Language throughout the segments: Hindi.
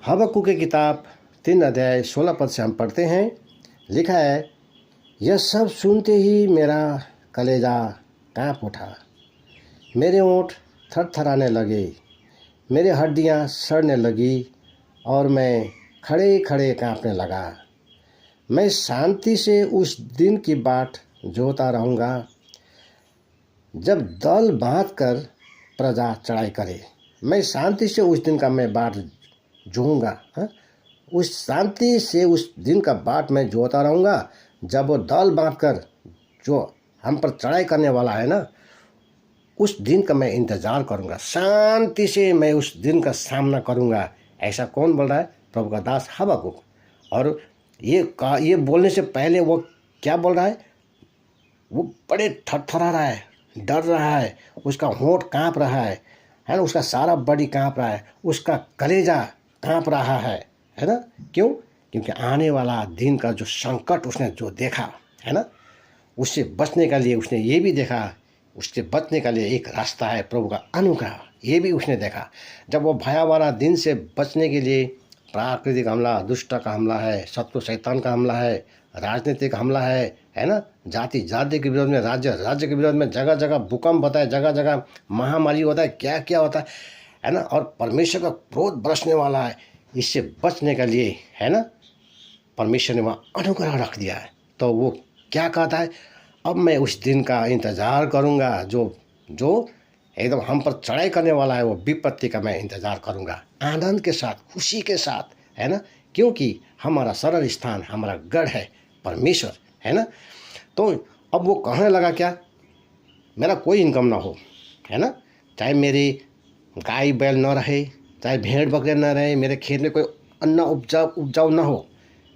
हबक्कुक की किताब 3 अध्याय 16 पद से हम पढ़ते हैं। लिखा है, यह सब सुनते ही मेरा कलेजा काँप उठा, मेरे ओंठ थरथराने लगे, मेरे हड्डियां सड़ने लगी और मैं खड़े खड़े काँपने लगा। मैं शांति से उस दिन की बाट जोता रहूँगा जब दल बाँध कर प्रजा चढ़ाई करे। मैं शांति से उस दिन का मैं बाट जोऊँगा, उस शांति से उस दिन का बाट मैं जोता रहूँगा जब वो दल बाँध कर जो हम पर चढ़ाई करने वाला है ना, उस दिन का मैं इंतज़ार करूँगा। शांति से मैं उस दिन का सामना करूँगा। ऐसा कौन बोल रहा है? प्रभु का दास हबक्कुक। और ये बोलने से पहले वो क्या बोल रहा है? वो बड़े थरथरा रहा है, डर रहा है, उसका होंठ काँप रहा है ना, उसका सारा बॉडी काँप रहा है, उसका कलेजा काँप रहा है ना। क्यों? क्योंकि आने वाला दिन का जो संकट उसने जो देखा है ना, उससे बचने के लिए उसने ये भी देखा, उससे बचने के लिए एक रास्ता है प्रभु का अनुग्रह, ये भी उसने देखा। जब वो भयावह दिन से बचने के लिए प्राकृतिक हमला, दुष्ट का हमला है, शत्रु शैतान का हमला है, राजनीतिक हमला है ना, जाति जाति के विरोध में, राज्य राज्य के विरोध में, जगह जगह भूकंप होता है, जगह जगह महामारी होता है, क्या क्या होता है ना, और परमेश्वर का क्रोध बरसने वाला है। इससे बचने के लिए है ना, परमेश्वर ने वहाँ अनुग्रह रख दिया है। तो वो क्या कहता है? अब मैं उस दिन का इंतज़ार करूँगा जो एकदम हम पर चढ़ाई करने वाला है, वो विपत्ति का मैं इंतज़ार करूँगा आनंद के साथ, खुशी के साथ, है ना। क्योंकि हमारा सरल स्थान, हमारा गढ़ है परमेश्वर, है ना। तो अब वो कहने लगा क्या? मेरा कोई इनकम ना हो, है ना, चाहे मेरी गाय बैल न रहे, चाहे भेड़ बकरे न रहे, मेरे खेत में कोई अन्न उपजाऊ ना हो,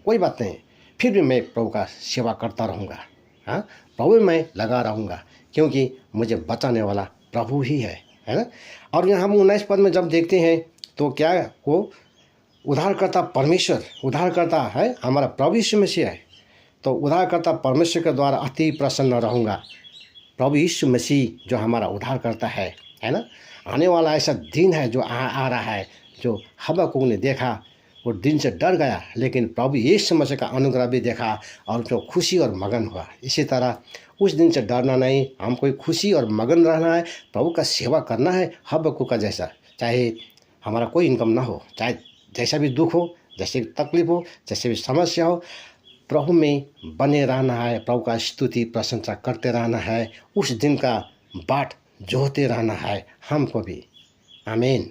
कोई बात नहीं, फिर भी मैं प्रभु का सेवा करता रहूँगा। हाँ, प्रभु में मैं लगा रहूँगा, क्योंकि मुझे बचाने वाला प्रभु ही है ना। और यहाँ हम 19 पद में जब देखते हैं तो क्या वो उद्धारकर्ता परमेश्वर, उद्धारकर्ता है हमारा प्रभु यीशु मसीह है। तो उद्धारकर्ता परमेश्वर के द्वारा अति प्रसन्न रहूँगा। प्रभु यीशु मसीह जो हमारा उद्धारकर्ता है ना। आने वाला ऐसा दिन है जो आ रहा है, जो हबक्कुक ने देखा, वो दिन से डर गया, लेकिन प्रभु यीशु मसीह का अनुग्रह भी देखा और जो खुशी और मगन हुआ। इसी तरह उस दिन से डरना नहीं, हमको खुशी और मगन रहना है, प्रभु का सेवा करना है हबक्कुक का जैसा। चाहे हमारा कोई इनकम ना हो, चाहे जैसा भी दुख हो, जैसे भी तकलीफ हो, जैसे भी समस्या हो, प्रभु में बने रहना है, प्रभु का स्तुति प्रशंसा करते रहना है, उस दिन का बाट जोहते रहना है हमको भी। आमीन।